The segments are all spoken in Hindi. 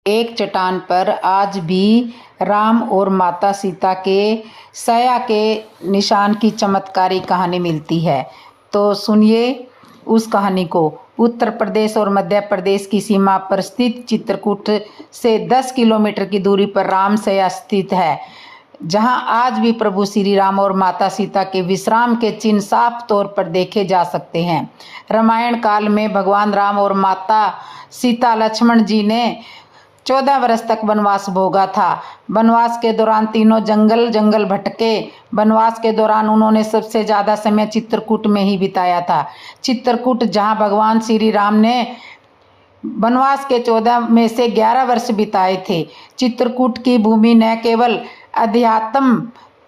एक चट्टान पर आज भी राम और माता सीता के सया के निशान की चमत्कारी कहानी मिलती है। तो सुनिए उस कहानी को। उत्तर प्रदेश और मध्य प्रदेश की सीमा पर स्थित चित्रकूट से 10 किलोमीटर की दूरी पर रामसया स्थित है, जहां आज भी प्रभु श्री राम और माता सीता के विश्राम के चिन्ह साफ तौर पर देखे जा सकते हैं। रामायण काल में भगवान राम और माता सीता लक्ष्मण जी ने 14 वर्ष तक वनवास भोगा था। वनवास के दौरान तीनों जंगल भटके। वनवास के दौरान उन्होंने सबसे ज़्यादा समय चित्रकूट में ही बिताया था। चित्रकूट जहां भगवान श्री राम ने वनवास के 14 में से 11 वर्ष बिताए थे। चित्रकूट की भूमि न केवल अध्यात्म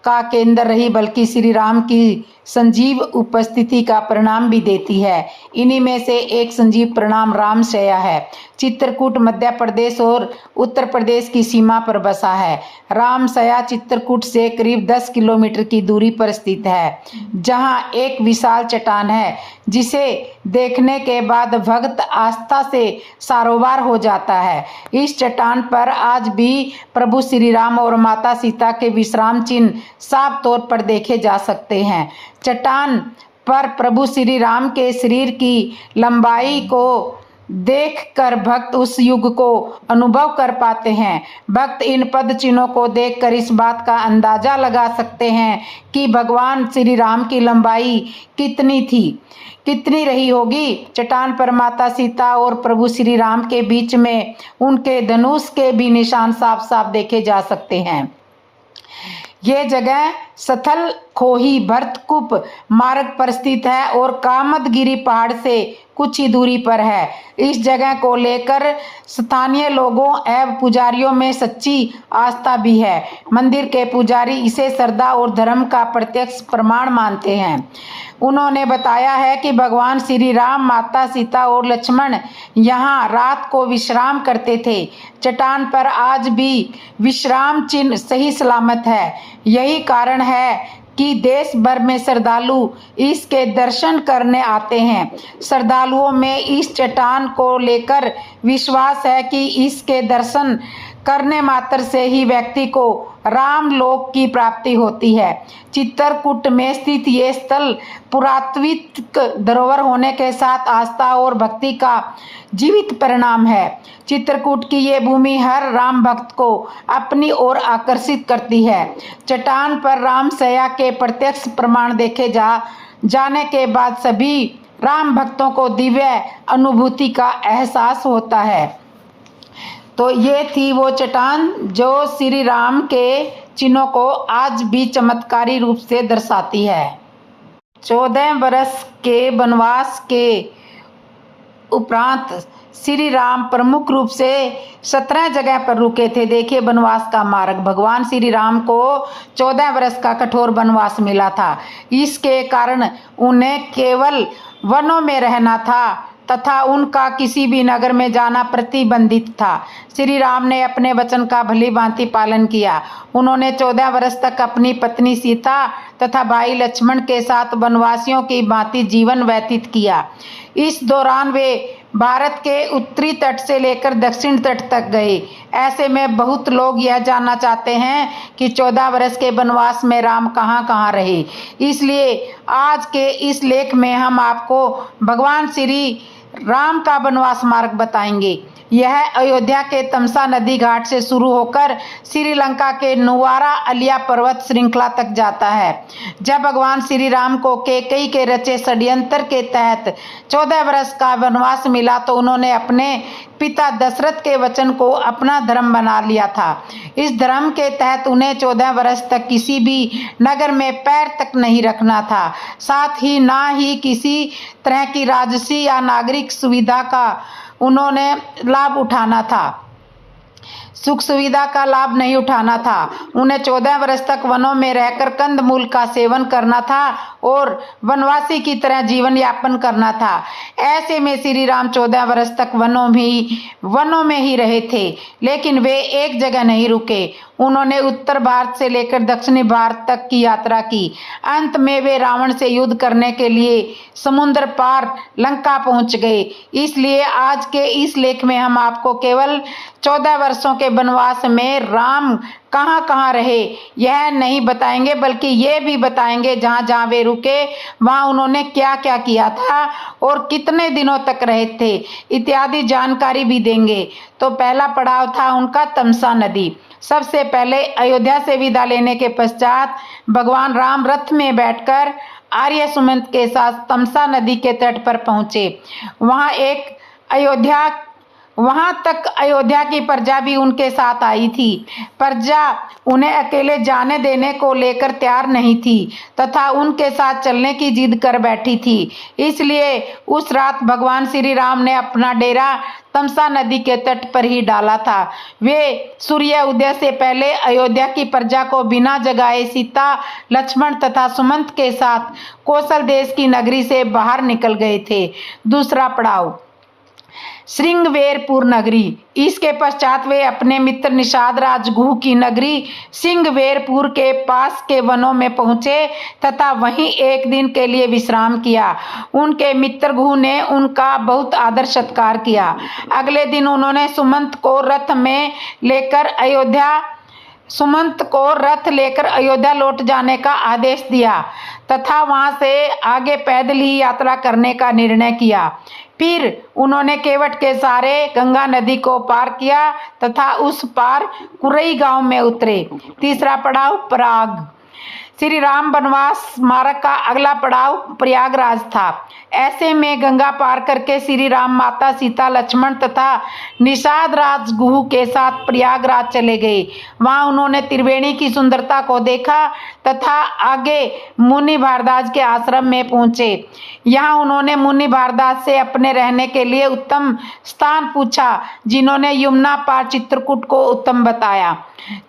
का केंद्र रही बल्कि श्री राम की संजीव उपस्थिति का परिणाम भी देती है। इन्हीं में से एक संजीव परिणाम रामसया है। चित्रकूट मध्य प्रदेश और उत्तर प्रदेश की सीमा पर बसा है। रामसया चित्रकूट से करीब 10 किलोमीटर की दूरी पर स्थित है, जहां एक विशाल चट्टान है जिसे देखने के बाद भक्त आस्था से सरोवर हो जाता है। इस चट्टान पर आज भी प्रभु श्री राम और माता सीता के विश्राम चिन्ह साफ तौर पर देखे जा सकते हैं। चट्टान पर प्रभु श्री राम के शरीर की लंबाई को देखकर भक्त उस युग को अनुभव कर पाते हैं। भक्त इन पद चिन्हों को देखकर इस बात का अंदाजा लगा सकते हैं कि भगवान श्री राम की लंबाई कितनी रही होगी। चट्टान पर माता सीता और प्रभु श्री राम के बीच में उनके धनुष के भी निशान साफ साफ देखे जा सकते हैं। ये जगह स्थल खोही भरतकूप मार्ग पर स्थित है और कामदगिरी पहाड़ से कुछ ही दूरी पर है। इस जगह को लेकर स्थानीय लोगों एवं पुजारियों में सच्ची आस्था भी है। मंदिर के पुजारी इसे श्रद्धा और धर्म का प्रत्यक्ष प्रमाण मानते हैं। उन्होंने बताया है कि भगवान श्री राम, माता सीता और लक्ष्मण यहाँ रात को विश्राम करते थे। चट्टान पर आज भी विश्राम चिन्ह सही सलामत है। यही कारण है कि देश भर में श्रद्धालु इसके दर्शन करने आते हैं। श्रद्धालुओं में इस चट्टान को लेकर विश्वास है कि इसके दर्शन करने मात्र से ही व्यक्ति को राम लोक की प्राप्ति होती है। चित्रकूट में स्थित ये स्थल पुरातात्विक धरोहर होने के साथ आस्था और भक्ति का जीवित परिणाम है। चित्रकूट की ये भूमि हर राम भक्त को अपनी ओर आकर्षित करती है। चट्टान पर रामसया के प्रत्यक्ष प्रमाण देखे जाने के बाद सभी राम भक्तों को दिव्य अनुभूति का एहसास होता है। तो ये थी वो चट्टान जो श्री राम के चिन्हों को आज भी चमत्कारी रूप से दर्शाती है। 14 वर्ष के वनवास के उपरांत श्री राम प्रमुख रूप से 17 जगह पर रुके थे। देखिए वनवास का मार्ग। भगवान श्री राम को 14 वर्ष का कठोर वनवास मिला था। इसके कारण उन्हें केवल वनों में रहना था तथा उनका किसी भी नगर में जाना प्रतिबंधित था। श्री राम ने अपने वचन का भली भांति पालन किया। उन्होंने 14 वर्ष तक अपनी पत्नी सीता तथा भाई लक्ष्मण के साथ वनवासियों की भांति जीवन व्यतीत किया। इस दौरान वे भारत के उत्तरी तट से लेकर दक्षिण तट तक गए। ऐसे में बहुत लोग यह जानना चाहते हैं कि 14 वर्ष के वनवास में राम कहाँ कहाँ रहे। इसलिए आज के इस लेख में हम आपको भगवान श्री राम का वनवास मार्ग बताएंगे। यह अयोध्या के तमसा नदी घाट से शुरू होकर श्रीलंका के नुवारा अलिया पर्वत श्रृंखला तक जाता है। जब भगवान श्री राम को कैकेयी के रचे षड्यंत्र के तहत 14 वर्ष का वनवास मिला तो उन्होंने अपने पिता दशरथ के वचन को अपना धर्म बना लिया था। इस धर्म के तहत उन्हें 14 वर्ष तक किसी भी नगर में पैर तक नहीं रखना था। साथ ही ना ही किसी तरह की राजसी या नागरिक सुविधा का उन्होंने लाभ उठाना था। सुख सुविधा का लाभ नहीं उठाना था। उन्हें 14 वर्ष तक वनों में रहकर कंदमूल का सेवन करना था और वनवासी की तरह जीवन यापन करना था। ऐसे में श्री राम 14 वर्ष तक वनों में ही रहे थे, लेकिन वे एक जगह नहीं रुके। उन्होंने उत्तर भारत से लेकर दक्षिणी भारत तक की यात्रा की। अंत में वे रावण से युद्ध करने के लिए समुद्र पार लंका पहुंच गए। इसलिए आज के इस लेख में हम आपको केवल 14 वर्षों के वनवास में राम कहाँ कहाँ रहे यह नहीं बताएंगे, बल्कि ये भी बताएंगे जहाँ जहाँ वे रुके वहाँ उन्होंने क्या क्या किया था और कितने दिनों तक रहे थे इत्यादि जानकारी भी देंगे। तो पहला पड़ाव था उनका तमसा नदी। सबसे पहले अयोध्या से विदा लेने के पश्चात भगवान राम रथ में बैठकर आर्य सुमंत के साथ तमसा नदी के तट पर पहुंचे। वहां तक अयोध्या की प्रजा भी उनके साथ आई थी। प्रजा उन्हें अकेले जाने देने को लेकर तैयार नहीं थी तथा उनके साथ चलने की जिद कर बैठी थी। इसलिए उस रात भगवान श्री राम ने अपना डेरा तमसा नदी के तट पर ही डाला था। वे सूर्य उदय से पहले अयोध्या की प्रजा को बिना जगाए सीता, लक्ष्मण तथा सुमंत के साथ कौशल देश की नगरी से बाहर निकल गए थे। दूसरा पड़ाव श्रृंगवेरपुर नगरी। इसके पश्चात वे अपने मित्र निषाद राजगुह की नगरी श्रृंगवेरपुर के पास के वनों में पहुंचे तथा वहीं एक दिन के लिए विश्राम किया। उनके मित्र गुह ने उनका बहुत आदर सत्कार किया। अगले दिन उन्होंने सुमंत को रथ लेकर अयोध्या लौट जाने का आदेश दिया तथा वहां से आगे पैदल ही यात्रा करने का निर्णय किया। फिर उन्होंने केवट के सहारे गंगा नदी को पार किया तथा उस पार कुरई गांव में उतरे। तीसरा पड़ाव प्रयाग। श्री राम वनवास मार्ग का अगला पड़ाव प्रयागराज था। ऐसे में गंगा पार करके श्री राम माता सीता, लक्ष्मण तथा निषाद राजगुह के साथ प्रयागराज चले गए। वहां उन्होंने त्रिवेणी की सुंदरता को देखा तथा आगे मुनि भारद्वाज के आश्रम में पहुंचे। यहाँ उन्होंने मुनि भारद्वाज से अपने रहने के लिए उत्तम स्थान पूछा, जिन्होंने यमुना पार चित्रकूट को उत्तम बताया।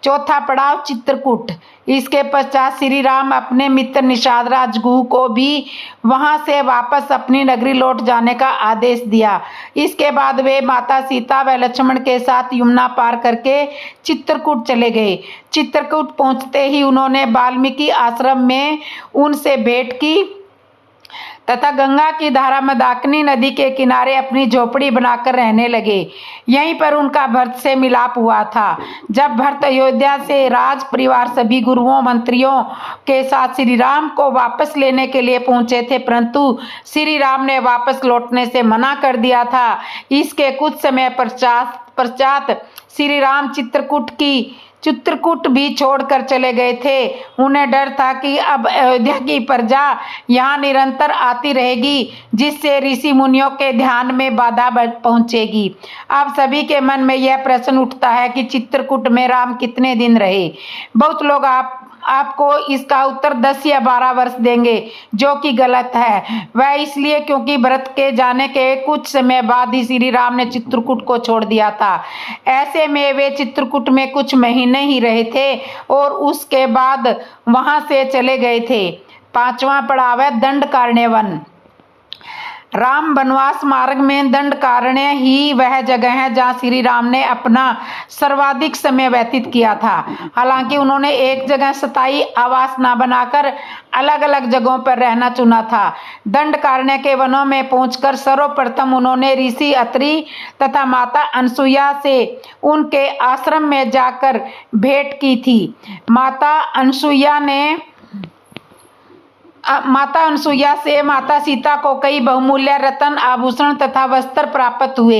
चौथा पड़ाव चित्रकूट। इसके पश्चात श्री राम अपने मित्र निषाद राजगुह को भी वहां से वापस अपनी नगरी लौट जाने का आदेश दिया। इसके बाद वे माता सीता व लक्ष्मण के साथ यमुना पार करके चित्रकूट चले गए। चित्रकूट पहुंचते ही उन्होंने वाल्मीकि आश्रम में उनसे भेंट की तथा गंगा की धारा मंदाकिनी नदी के किनारे अपनी झोपड़ी बनाकर रहने लगे। यहीं पर उनका भरत से मिलाप हुआ था। जब भरत अयोध्या से राज परिवार सभी गुरुओं मंत्रियों के साथ श्री राम को वापस लेने के लिए पहुंचे थे, परंतु श्री राम ने वापस लौटने से मना कर दिया था। इसके कुछ समय पश्चात श्री राम चित्रकूट भी छोड़कर चले गए थे। उन्हें डर था कि अब अयोध्या की प्रजा यहाँ निरंतर आती रहेगी, जिससे ऋषि मुनियों के ध्यान में बाधा पहुंचेगी। अब सभी के मन में यह प्रश्न उठता है कि चित्रकूट में राम कितने दिन रहे। बहुत लोग आपको इसका उत्तर 10 या 12 वर्ष देंगे, जो कि गलत है। वह इसलिए क्योंकि भरत के जाने के कुछ समय बाद ही श्री राम ने चित्रकूट को छोड़ दिया था। ऐसे में वे चित्रकूट में कुछ महीने ही रहे थे और उसके बाद वहां से चले गए थे। पांचवा पड़ाव है दंडकारण्य वन। राम वनवास मार्ग में दंडकारण्य ही वह जगह है जहाँ श्री राम ने अपना सर्वाधिक समय व्यतीत किया था। हालांकि उन्होंने एक जगह स्थायी आवास न बनाकर अलग अलग जगहों पर रहना चुना था। दंडकारण्य के वनों में पहुंचकर सर्वप्रथम उन्होंने ऋषि अत्रि तथा माता अनसुईया से उनके आश्रम में जाकर भेंट की थी। माता अनसुईया से माता सीता को कई बहुमूल्य रत्न, आभूषण तथा वस्त्र प्राप्त हुए।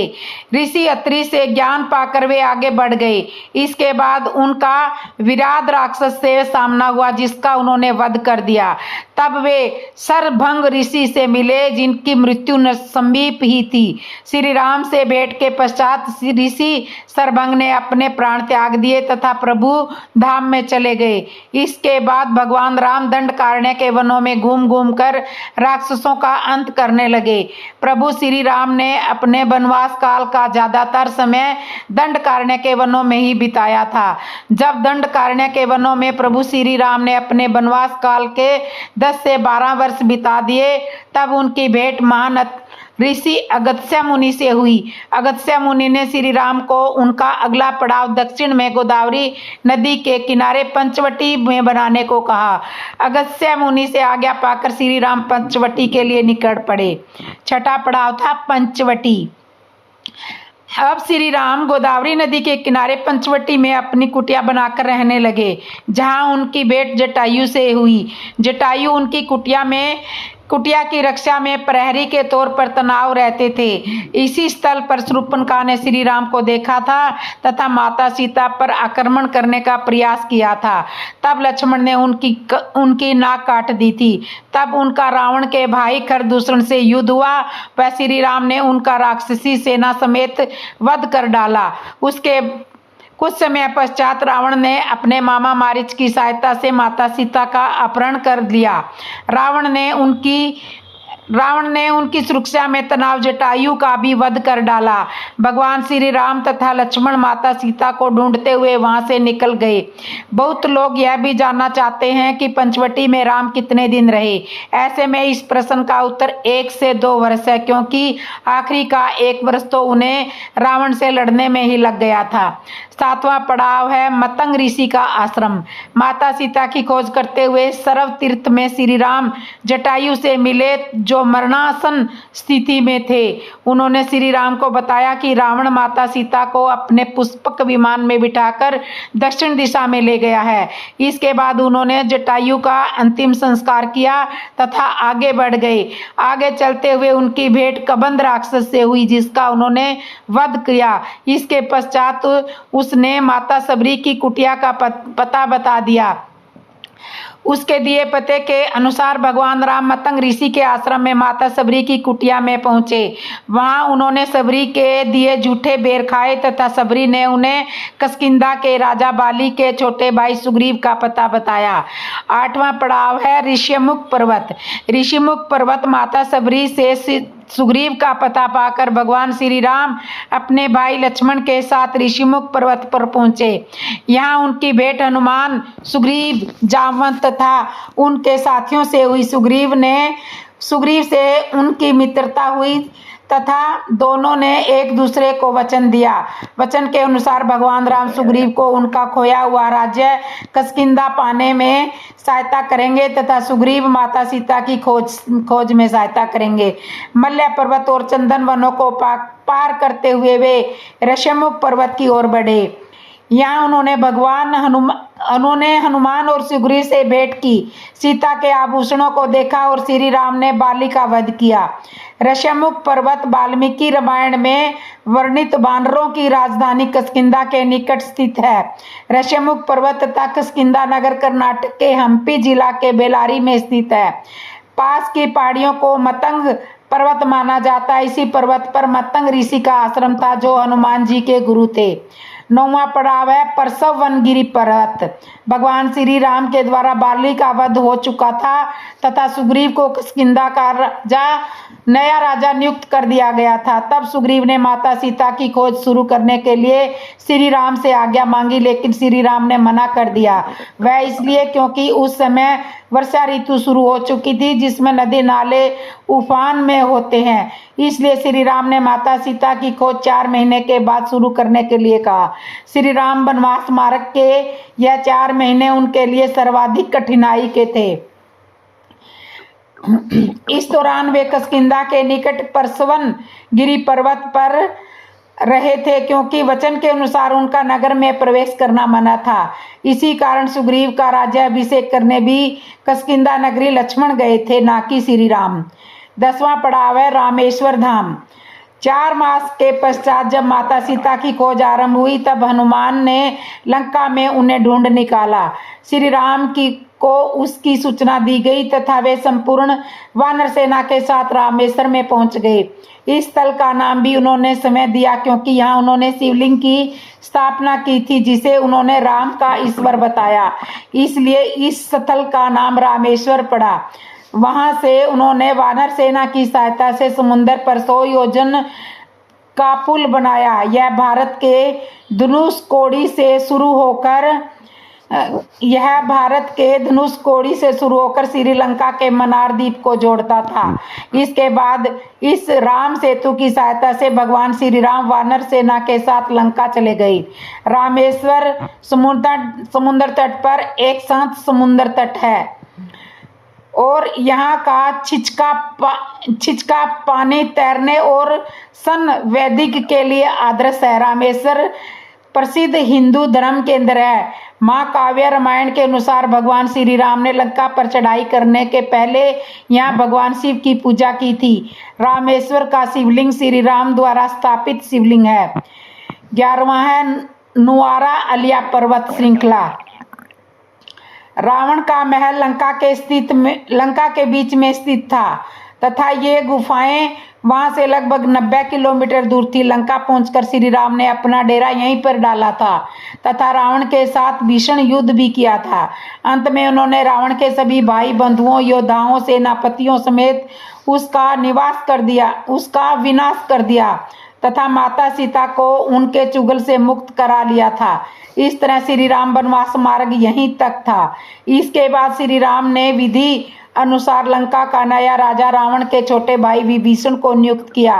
ऋषि अत्रि से ज्ञान पाकर वे आगे बढ़ गए। इसके बाद उनका विराट राक्षस से सामना हुआ, जिसका उन्होंने वध कर दिया। तब वे सरभंग ऋषि से मिले, जिनकी मृत्यु समीप ही थी। श्री राम से भेंट के पश्चात ऋषि सरभंग ने अपने प्राण त्याग दिए तथा प्रभु धाम में चले गए। इसके बाद भगवान राम दंडकारण्य के वनों में घूम घूम कर राक्षसों का अंत करने लगे। प्रभु श्री राम ने अपने वनवास काल का ज्यादातर समय दंडकारण्य के वनों में ही बिताया था। जब दंडकारण्य के वनों में प्रभु श्री राम ने अपने वनवास काल के 10 से 12 वर्ष बिता दिए, तब उनकी भेंट महान ऋषि अगस्त्य मुनि से हुई। अगस्त्य मुनि ने श्री राम को उनका अगला पड़ाव दक्षिण में गोदावरी नदी के किनारे पंचवटी में बनाने को कहा। अगस्त्य मुनि से आज्ञा पाकर श्री राम पंचवटी के लिए निकल पड़े। छठा पड़ाव था पंचवटी। अब श्री राम गोदावरी नदी के किनारे पंचवटी में अपनी कुटिया बनाकर रहने लगे, जहां उनकी भेंट जटायु से हुई। जटायु उनकी कुटिया की रक्षा में प्रहरी के तौर पर तैनात रहते थे। इसी स्थल पर शूर्पणखा ने श्री राम को देखा था तथा माता सीता पर आक्रमण करने का प्रयास किया था। तब लक्ष्मण ने उनकी नाक काट दी थी। तब उनका रावण के भाई खरदूषण से युद्ध हुआ। वह श्री राम ने उनका राक्षसी सेना समेत वध कर डाला। उसके कुछ समय पश्चात रावण ने अपने मामा मारीच की सहायता से माता सीता का अपहरण कर लिया। रावण ने उनकी सुरक्षा में तनाव जटायु का भी वध कर डाला। भगवान श्री राम तथा लक्ष्मण माता सीता को ढूंढते हुए वहां से निकल गए। बहुत लोग यह भी जानना चाहते हैं कि पंचवटी में राम कितने दिन रहे। ऐसे में इस प्रश्न का उत्तर 1 से 2 वर्ष है, क्योंकि आखिरी का 1 वर्ष तो उन्हें रावण से लड़ने में ही लग गया था। 7वां पड़ाव है मतंग ऋषि का आश्रम। माता सीता की खोज करते हुए सरव तीर्थ में श्री राम जटायु से मिले, जो मरणासन स्थिति में थे। उन्होंने श्री राम को बताया कि रावण माता सीता को अपने पुष्पक विमान में बिठाकर दक्षिण दिशा में ले गया है। इसके बाद उन्होंने जटायु का अंतिम संस्कार किया तथा आगे बढ़ गए। आगे चलते हुए उनकी भेंट कबंध राक्षस से हुई, जिसका उन्होंने वध किया। इसके पश्चात उसने माता सबरी की कुटिया का पता बता दिया। उसके दिए पते के अनुसार भगवान राम मतंग ऋषि के आश्रम में माता सबरी की कुटिया में पहुंचे। वहां उन्होंने सबरी के दिए जूठे बेर खाए तथा सबरी ने उन्हें किष्किंधा के राजा बाली के छोटे भाई सुग्रीव का पता बताया। 8वां पड़ाव है ऋषिमुख पर्वत। ऋषिमुख पर्वत माता सबरी से सुग्रीव का पता पाकर भगवान श्री राम अपने भाई लक्ष्मण के साथ ऋषिमुख पर्वत पर पहुंचे। यहाँ उनकी भेंट हनुमान, सुग्रीव, जामवंत तथा उनके साथियों से हुई। सुग्रीव से उनकी मित्रता हुई तथा दोनों ने एक दूसरे को वचन दिया। वचन के अनुसार भगवान राम सुग्रीव को उनका खोया हुआ राज्य किष्किंधा पाने में सहायता करेंगे तथा सुग्रीव माता सीता की खोज में सहायता करेंगे। मल्य पर्वत और चंदन वनों को पार करते हुए वे ऋषिमुख पर्वत की ओर बढ़े। यहाँ उन्होंने हनुमान और सुग्रीव से भेंट की, सीता के आभूषणों को देखा और श्री राम ने बाली का वध किया। ऋषिमुख पर्वत वाल्मीकि रामायण में वर्णित वानरों की राजधानी किष्किंधा के निकट स्थित है। ऋषिमुख पर्वत तथा किष्किंधा नगर कर्नाटक के हम्पी जिला के बेलारी में स्थित है। पास की पहाड़ियों को मतंग पर्वत माना जाता है। इसी पर्वत पर मतंग ऋषि का आश्रम था, जो हनुमान जी के गुरु थे। 9वां पड़ाव है परसव वनगिरी पर्वत। भगवान श्री राम के द्वारा बाली का वध हो चुका था तथा सुग्रीव को किष्किंधा का नया राजा नियुक्त कर दिया गया था। तब सुग्रीव ने माता सीता की खोज शुरू करने के लिए श्री राम से आज्ञा मांगी, लेकिन श्री राम ने मना कर दिया। वह इसलिए क्योंकि उस समय वर्षा ऋतु शुरू हो चुकी थी, जिसमें नदी नाले उफान में होते हैं। इसलिए श्री राम ने माता सीता की खोज 4 महीने के बाद शुरू करने के लिए कहा। श्री राम वनवास मार्ग के यह 4 महीने उनके लिए सर्वाधिक कठिनाई के थे। इस दौरान वे किष्किंधा के निकट परसवन गिरी पर्वत पर रहे थे, क्योंकि वचन के अनुसार उनका नगर में प्रवेश करना मना था। इसी कारण सुग्रीव का राज्याभिषेक करने भी किष्किंधा नगरी लक्ष्मण गए थे, ना कि श्री राम। 10वां पड़ाव है रामेश्वर धाम। 4 मास के पश्चात जब माता सीता की खोज आरंभ हुई, तब हनुमान ने लंका में उन्हें ढूंढ निकाला। श्री राम को उसकी सूचना दी गई तथा वे संपूर्ण वानर सेना के साथ रामेश्वर में पहुंच गए। इस स्थल का नाम भी उन्होंने समय दिया, क्योंकि यहाँ उन्होंने शिवलिंग की स्थापना की थी, जिसे उन्होंने राम का ईश्वर बताया। इसलिए इस स्थल का नाम रामेश्वर पड़ा। वहां से उन्होंने वानर सेना की सहायता से समुद्र पर 100 योजन का पुल बनाया। यह भारत के धनुष कोडी से शुरू होकर यह भारत के धनुषकोडी से शुरू होकर श्रीलंका के मन्नार द्वीप को जोड़ता था। इसके बाद इस राम सेतु की सहायता से भगवान श्री राम वानर सेना के साथ लंका चले गए। रामेश्वर समुद्र तट पर एक शांत समुद्र तट है और यहाँ का छिचका पानी तैरने और सन वैदिक के लिए आदर्श है। रामेश्वर प्रसिद्ध हिंदू धर्म केंद्र है। महाकाव्य रामायण के अनुसार भगवान श्री राम ने लंका पर चढ़ाई करने के पहले यहाँ भगवान शिव की पूजा की थी। रामेश्वर का शिवलिंग श्री राम द्वारा स्थापित शिवलिंग है। 11वां है नुआरा अलिया पर्वत श्रृंखला। रावण का महल लंका के बीच में स्थित था तथा ये गुफाएं वहां से लगभग 90 किलोमीटर दूर थी। लंका पहुंचकर श्री राम ने अपना डेरा यहीं पर डाला था तथा रावण के साथ भीषण युद्ध भी किया था। अंत में उन्होंने रावण के सभी भाई बंधुओं, योद्धाओं, सेनापतियों समेत उसका विनाश कर दिया तथा माता सीता को उनके चुगल से मुक्त करा लिया था। इस तरह श्री राम वनवास मार्ग यहीं तक था। इसके बाद श्री राम ने विधि अनुसार लंका का नया राजा रावण के छोटे भाई विभीषण को नियुक्त किया।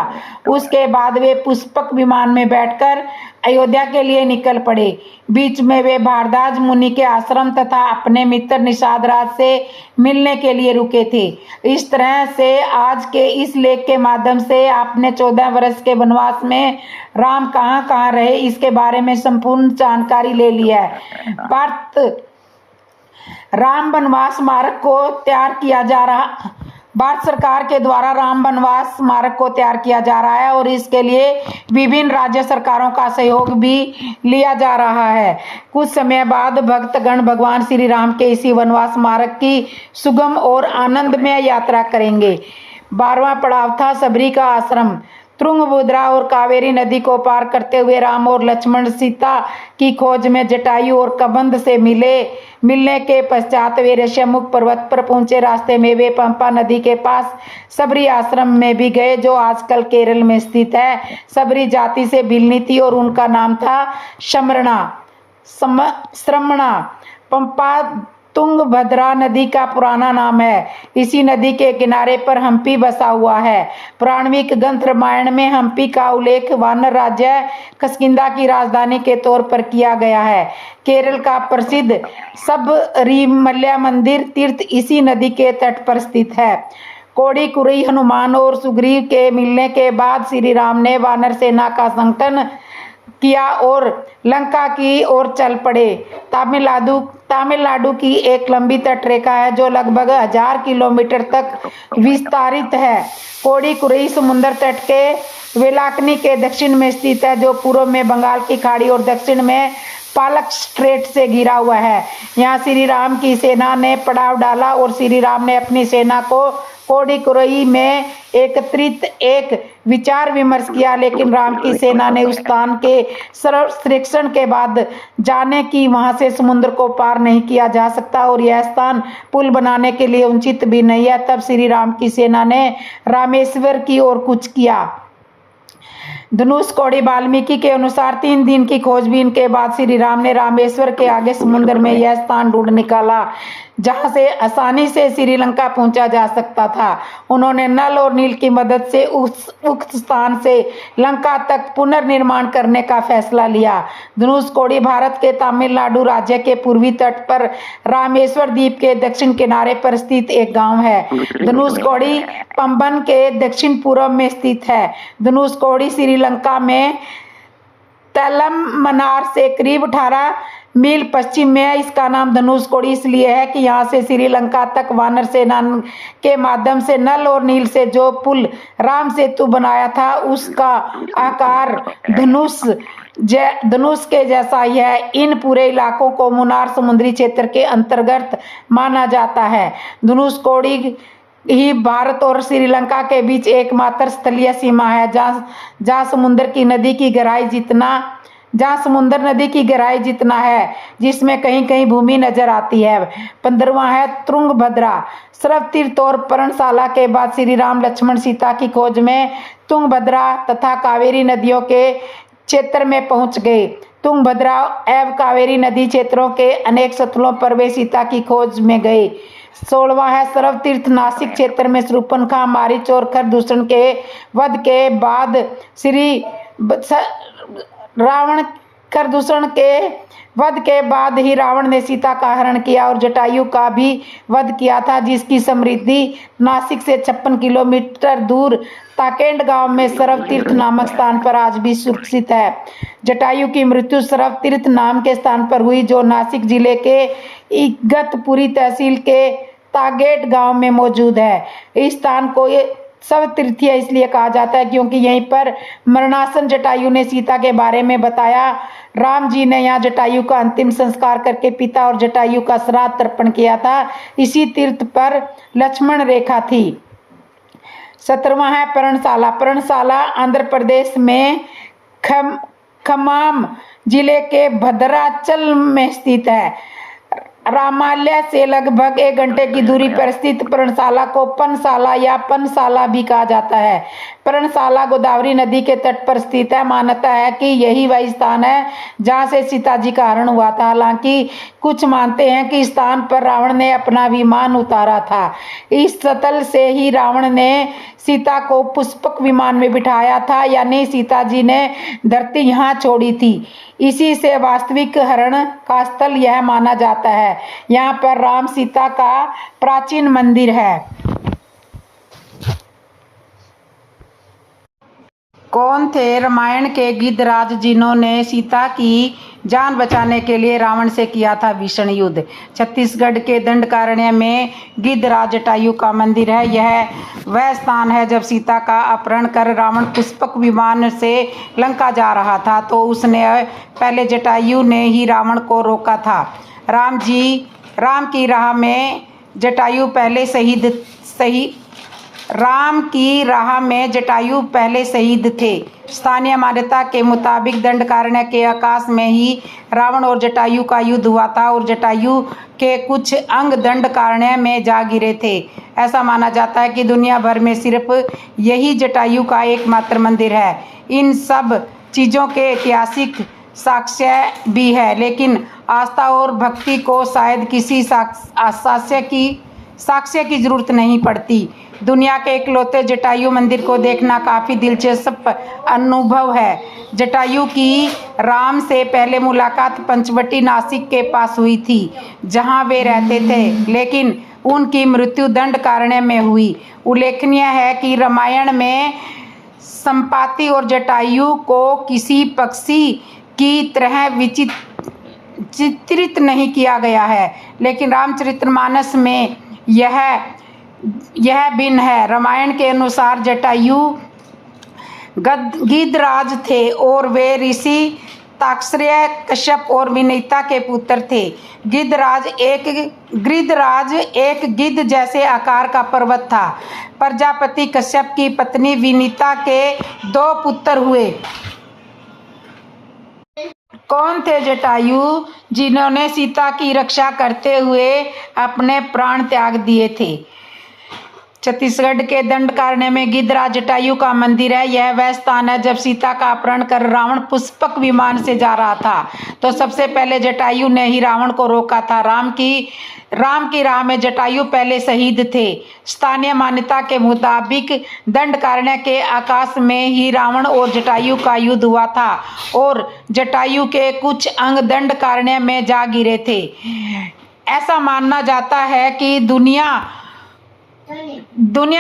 उसके बाद वे पुष्पक विमान में बैठकर अयोध्या के लिए निकल पड़े। बीच में वे भारद्वाज मुनि के आश्रम तथा अपने मित्र निषाद राज से मिलने के लिए रुके थे। इस तरह से आज के इस लेख के माध्यम से आपने 14 वर्ष के वनवास में राम कहाँ कहाँ रहे इसके बारे में संपूर्ण जानकारी ले लिया है। राम वनवास मार्ग को तैयार किया जा रहा भारत सरकार के द्वारा राम वनवास मार्ग को तैयार किया जा रहा है और इसके लिए विभिन्न राज्य सरकारों का सहयोग भी लिया जा रहा है। कुछ समय बाद भक्तगण भगवान श्री राम के इसी वनवास मार्ग की सुगम और आनंदमय यात्रा करेंगे। 12वां पड़ाव था सबरी का आश्रम। तुंगभद्रा और कावेरी नदी को पार करते हुए राम और लक्ष्मण सीता की खोज में जटायु और कबंध से मिलने के पश्चात वे ऋष्यमुख पर्वत पर पहुंचे। रास्ते में वे पंपा नदी के पास सबरी आश्रम में भी गए जो आजकल केरल में स्थित है। सबरी जाति से भिलनी थी और उनका नाम था श्रमणा। पंपा तुंगभद्रा नदी का पुराना नाम है। इसी नदी के किनारे पर हम्पी बसा हुआ है। पुराणविक ग्रंथ रामायण में हम्पी का उल्लेख वानर राज्य किष्किंधा की राजधानी के तौर पर किया गया है। केरल का प्रसिद्ध सबरीमल्या मंदिर तीर्थ इसी नदी के तट पर स्थित है। कोड़ी कुरई हनुमान और सुग्रीव के मिलने के बाद श्री राम ने वानर सेना का संगठन किया और लंका की ओर चल पड़े। तमिलनाडु की एक लंबी तटरेखा है जो लगभग 1000 किलोमीटर तक विस्तारित है। कोड़ी कुरई समुद्र तट के वेलाकनी के दक्षिण में स्थित है जो पूर्व में बंगाल की खाड़ी और दक्षिण में पालक स्ट्रेट से घिरा हुआ है। यहाँ श्री राम की सेना ने पड़ाव डाला और श्री राम ने अपनी सेना को कोड़ी कुरई में एकत्रित एक विचार विमर्श किया, लेकिन राम की सेना ने उस स्थान के सर्वेक्षण के बाद जाने कि वहां से समुद्र को पार नहीं किया जा सकता और यह स्थान पुल बनाने के लिए उचित भी नहीं है। तब श्री राम की सेना ने रामेश्वर की ओर कूच किया। धनुषकोडी वाल्मीकि के अनुसार 3 दिन की खोजबीन के बाद श्री राम ने रामेश्वर के आगे समुद्र में यह स्थान ढूंढ निकाला जहां से आसानी से श्रीलंका पहुंचा जा सकता था। उन्होंने नल और नील की मदद से उक्त स्थान से लंका तक पुनर्निर्माण करने का फैसला लिया। धनुषकोडी भारत के तमिलनाडु राज्य के पूर्वी तट पर रामेश्वर द्वीप के दक्षिण किनारे पर स्थित एक गांव है। धनुषकोडी पंबन के दक्षिण पूर्व में स्थित है। धनुषकोडी श्रीलंका में तलमनार से करीब 18 मील पश्चिम में है। इसका नाम धनुषकोडी इसलिए है कि यहाँ से श्रीलंका तक वानर सेना के माध्यम से नल और नील से जो पुल राम सेतु बनाया था उसका आकार धनुष के जैसा ही है। इन पूरे इलाकों को मुन्नार समुद्री क्षेत्र के अंतर्गत माना जाता है। धनुषकोडी ही भारत और श्रीलंका के बीच एकमात्र स्थलीय सीमा है जहाँ समुद्र नदी की गहराई जितना है, जिसमें कहीं कहीं भूमि नजर आती है। 15वां है तुंगभद्रा। सर्वतीर्थ और पर्णशाला के बाद श्री राम लक्ष्मण सीता की खोज में तुंगभद्रा तथा कावेरी नदियों के क्षेत्र में पहुंच गए। तुंगभद्रा एवं कावेरी नदी क्षेत्रों के अनेक स्थलों पर वे सीता की खोज में गए। 16वां है सर्व तीर्थ। नासिक क्षेत्र में शूर्पणखा, मारीच और खरदूषण के वध के बाद श्री रावण खरदूषण के वध के बाद ही रावण ने सीता का हरण किया और जटायु का भी वध किया था, जिसकी समृद्धि नासिक से 56 किलोमीटर दूर ताकेंड गांव में सरव तीर्थ नामक स्थान पर आज भी सुरक्षित है। जटायु की मृत्यु सरव तीर्थ नाम के स्थान पर हुई, जो नासिक जिले के इगतपुरी तहसील के तागेट गांव में मौजूद है। इस स्थान को सब तीर्थीय इसलिए कहा जाता है क्योंकि यहीं पर मरणासन जटायु ने सीता के बारे में बताया। राम जी ने यहाँ जटायु का अंतिम संस्कार करके पिता और जटायु का श्राद्ध तर्पण किया था। इसी तीर्थ पर लक्ष्मण रेखा थी। 17वां है पर्णशाला। पर्णशाला आंध्र प्रदेश में खम्माम जिले के भद्राचल में स्थित है। रामालय से लगभग 1 घंटे की दूरी पर स्थित पर्णशाला को पनशाला या पनशाला भी कहा जाता है। पर्णशाला गोदावरी नदी के तट पर स्थित है। मान्यता है कि यही वही स्थान है जहां से सीता जी का हरण हुआ था। हालांकि कुछ मानते हैं कि इस स्थान पर रावण ने अपना विमान उतारा था। इस स्थल से ही रावण ने सीता को पुष्पक विमान में बिठाया था, यानी सीता जी ने धरती यहाँ छोड़ी थी। इसी से वास्तविक हरण का स्थल यह माना जाता है। यहाँ पर राम सीता का प्राचीन मंदिर है। कौन थे रामायण के गिद्धराज जिन्होंने सीता की जान बचाने के लिए रावण से किया था भीषण युद्ध? छत्तीसगढ़ के दंडकारण्य में गिद्धराज जटायु का मंदिर है। यह वह स्थान है जब सीता का अपहरण कर रावण पुष्पक विमान से लंका जा रहा था, तो उसने पहले जटायु ने ही रावण को रोका था। राम की राह में जटायु पहले शहीद थे। स्थानीय मान्यता के मुताबिक दंडकारण्य के आकाश में ही रावण और जटायु का युद्ध हुआ था और जटायु के कुछ अंग दंडकारण्य में जा गिरे थे। ऐसा माना जाता है कि दुनिया भर में सिर्फ यही जटायु का एकमात्र मंदिर है। इन सब चीज़ों के ऐतिहासिक साक्ष्य भी है, लेकिन आस्था और भक्ति को शायद किसी साक्ष्य की जरूरत नहीं पड़ती। दुनिया के इकलौते जटायु मंदिर को देखना काफ़ी दिलचस्प अनुभव है। जटायु की राम से पहले मुलाकात पंचवटी नासिक के पास हुई थी, जहां वे रहते थे, लेकिन उनकी मृत्यु दंडकारण्य में हुई। उल्लेखनीय है कि रामायण में संपाति और जटायु को किसी पक्षी की तरह चित्रित नहीं किया गया है, लेकिन रामचरितमानस में यह भिन्न है। रामायण के अनुसार जटायु गिद्धराज थे और वे ऋषि ताक्षर्य, कश्यप और विनीता के पुत्र थे। गिद्धराज एक गिद्ध जैसे आकार का पर्वत था। प्रजापति कश्यप की पत्नी विनीता के 2 पुत्र हुए। कौन थे जटायु जिन्होंने सीता की रक्षा करते हुए अपने प्राण त्याग दिए थे? छत्तीसगढ़ के दंडकारण्य में गिद्धराज जटायु का मंदिर है। यह वह स्थान है जब सीता का अपहरण कर रावण पुष्पक विमान से जा रहा था, तो सबसे पहले जटायु ने ही रावण को रोका था। राम की राह में जटायु पहले शहीद थे। स्थानीय मान्यता के मुताबिक दंडकारण्य के आकाश में ही रावण और जटायु का युद्ध हुआ था और जटायु के कुछ अंग दंडकारण्य में जा गिरे थे। ऐसा माना जाता है कि दुनिया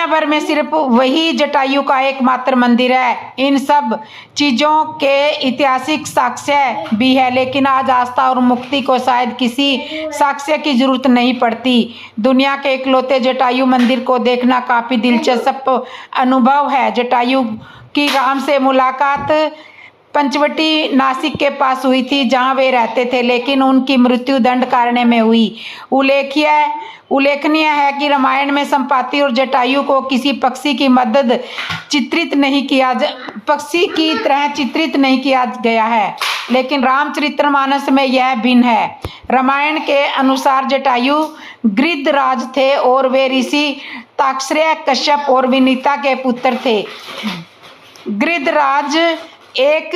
भर में सिर्फ वही जटायु का एकमात्र मंदिर है। इन सब चीज़ों के ऐतिहासिक साक्ष्य भी है, लेकिन आज आस्था और मुक्ति को शायद किसी साक्ष्य की जरूरत नहीं पड़ती। दुनिया के इकलौते जटायु मंदिर को देखना काफ़ी दिलचस्प अनुभव है। जटायु की राम से मुलाकात पंचवटी नासिक के पास हुई थी, जहां वे रहते थे, लेकिन उनकी मृत्यु दंडकारण्य में हुई। उल्लेखनीय है कि रामायण में संपाति और जटायु को किसी पक्षी की तरह चित्रित नहीं किया गया है, लेकिन रामचरितमानस में यह भिन्न है। रामायण के अनुसार जटायु गिद्धराज थे और वे ऋषि ताक्षर्य, कश्यप और विनीता के पुत्र थे। गिद्धराज एक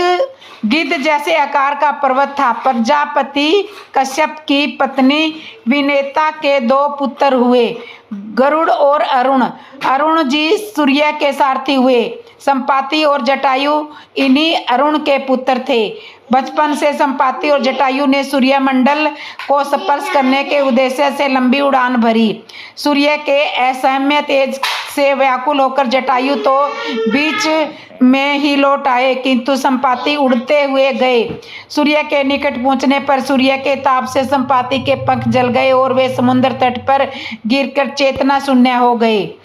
गिद्ध जैसे आकार का पर्वत था। प्रजापति कश्यप की पत्नी विनेता के 2 पुत्र हुए, गरुड़ और अरुण। अरुण जी सूर्य के सारथी हुए। संपाति और जटायु इन्हीं अरुण के पुत्र थे। बचपन से संपाति और जटायु ने सूर्यमंडल को स्पर्श करने के उद्देश्य से लंबी उड़ान भरी। सूर्य के असहनीय तेज से व्याकुल होकर जटायु तो बीच में ही लौट आए, किंतु संपाति उड़ते हुए गए। सूर्य के निकट पहुंचने पर सूर्य के ताप से संपाति के पंख जल गए और वे समुद्र तट पर गिरकर चेतना शून्य हो गए।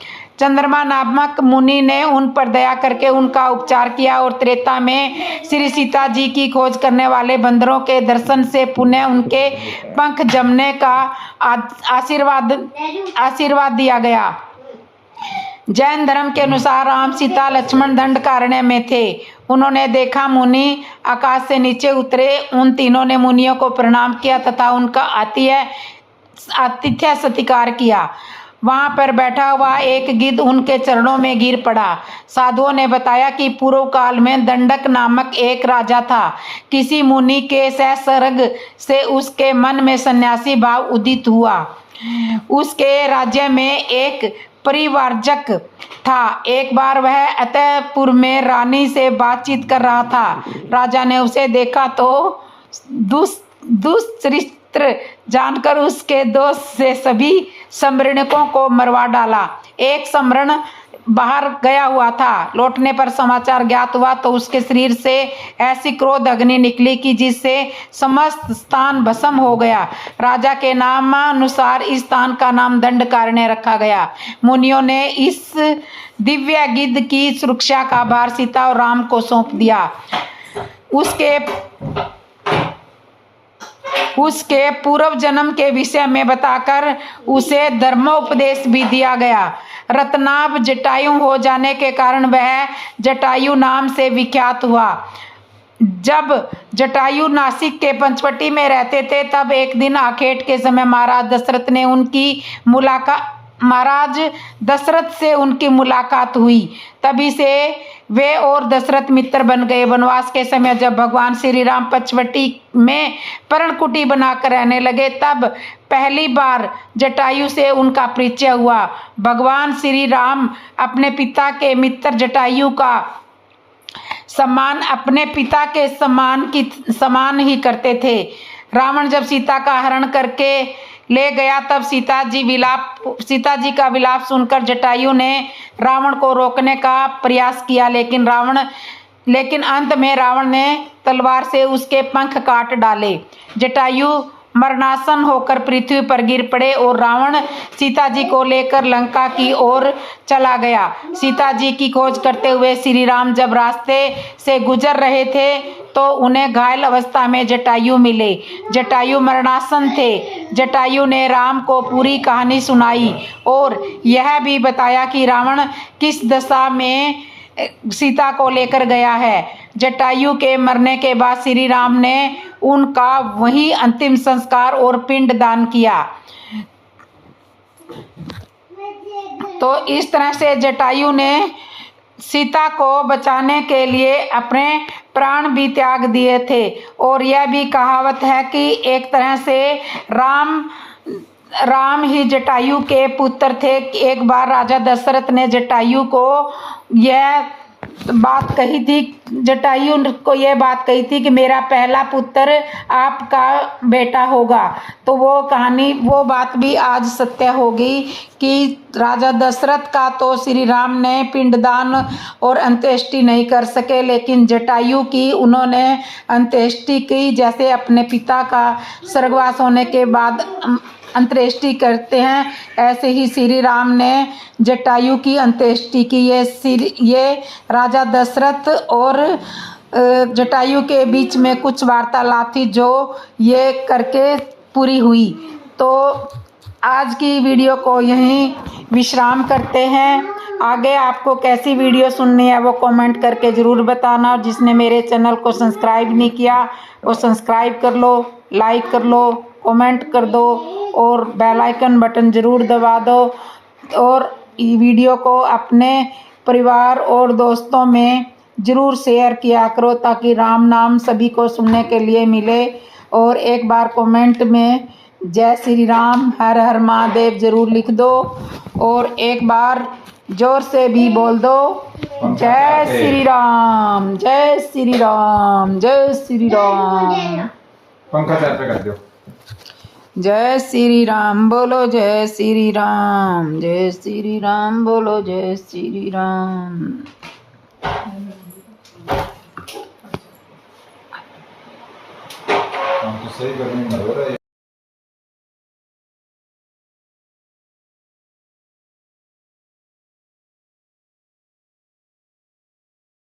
चंद्रमा नामक मुनि ने उन पर दया करके उनका उपचार किया और त्रेता में श्री सीता जी की खोज करने वाले बंदरों के दर्शन से पुनः उनके पंख जमने का आशीर्वाद दिया गया। जैन धर्म के अनुसार राम, सीता, लक्ष्मण दंडकारण्य में थे। उन्होंने देखा मुनि आकाश से नीचे उतरे। उन तीनों ने मुनियों को प्रणाम किया तथा उनका आतिथ्य सत्कार किया। वहां पर बैठा हुआ एक गिद्ध उनके चरणों में गिर पड़ा। साधुओं ने बताया कि पूर्व काल में दंडक नामक एक राजा था। किसी मुनि के सहसर्ग से उसके मन में सन्यासी भाव उदित हुआ। उसके राज्य में एक परिवारजक था। एक बार वह अतःपुर में रानी से बातचीत कर रहा था। राजा ने उसे देखा तो दुष्चरित्र जानकर उसके दोष से सभी सम्रणिकों को मरवा डाला। एक सम्रण बाहर गया हुआ था। लौटने पर समाचार ज्ञात हुआ तो उसके शरीर से ऐसी क्रोध अग्नि निकली कि जिससे समस्त स्थान भस्म हो गया। राजा के नामानुसार इस स्थान का नाम दंडकारण्य रखा गया। मुनियों ने इस दिव्य गिद्ध की सुरक्षा का भार सीता और राम को सौंप दिया। उसके पूर्व जन्म के विषय में बताकर उसे धर्मोपदेश भी दिया गया। रत्नाभ जटायु हो जाने के कारण वह जटायु नाम से विख्यात हुआ। जब जटायु नासिक के पंचवटी में रहते थे तब एक दिन आखेट के समय महाराज दशरथ से उनकी मुलाकात हुई। तभी से वे और दशरथ मित्र बन गए। वनवास के समय जब भगवान श्री राम पंचवटी में पर्णकुटी बनाकर रहने लगे तब पहली बार जटायु से उनका परिचय हुआ। भगवान श्री राम अपने पिता के मित्र जटायु का सम्मान अपने पिता के समान ही करते थे। रावण जब सीता का हरण करके ले गया तब सीता जी का विलाप सुनकर जटायु ने रावण को रोकने का प्रयास किया, लेकिन अंत में रावण ने तलवार से उसके पंख काट डाले। जटायु मरणासन होकर पृथ्वी पर गिर पड़े और रावण सीता जी को लेकर लंका की ओर चला गया। सीता जी की खोज करते हुए श्री राम जब रास्ते से गुजर रहे थे तो उन्हें घायल अवस्था में जटायु मिले। जटायु मरणासन थे। जटायु ने राम को पूरी कहानी सुनाई और यह भी बताया कि रावण किस दशा में सीता को लेकर गया है। जटायु के मरने के बाद श्री राम ने उनका वही अंतिम संस्कार और पिंड दान किया। तो इस तरह से जटायु ने सीता को बचाने के लिए अपने प्राण भी त्याग दिए थे। और यह भी कहावत है कि एक तरह से राम ही जटायु के पुत्र थे। एक बार राजा दशरथ ने जटायु को यह बात कही थी कि मेरा पहला पुत्र आपका बेटा होगा। तो वो बात भी आज सत्य होगी कि राजा दशरथ का तो श्री राम ने पिंडदान और अंत्येष्टि नहीं कर सके, लेकिन जटायु की उन्होंने अंत्येष्टि की। जैसे अपने पिता का स्वर्गवास होने के बाद अंत्येष्टि करते हैं, ऐसे ही श्री राम ने जटायु की अंत्येष्टि की। ये राजा दशरथ और जटायु के बीच में कुछ वार्तालाप थी जो ये करके पूरी हुई। तो आज की वीडियो को यहीं विश्राम करते हैं। आगे आपको कैसी वीडियो सुननी है वो कमेंट करके ज़रूर बताना। और जिसने मेरे चैनल को सब्सक्राइब नहीं किया वो सब्सक्राइब कर लो, लाइक कर लो, कमेंट कर दो और बेल आइकन बटन ज़रूर दबा दो। और वीडियो को अपने परिवार और दोस्तों में ज़रूर शेयर किया करो ताकि राम नाम सभी को सुनने के लिए मिले। और एक बार कमेंट में जय श्री राम हर हर महादेव ज़रूर लिख दो और एक बार जोर से भी बोल दो जय श्री राम जय श्री राम जय श्री राम। पंखा चार पे कर दो। जय श्री राम बोलो जय श्री राम जय श्री राम बोलो जय श्री राम। हम तो सही गर्मी में हो रहा है।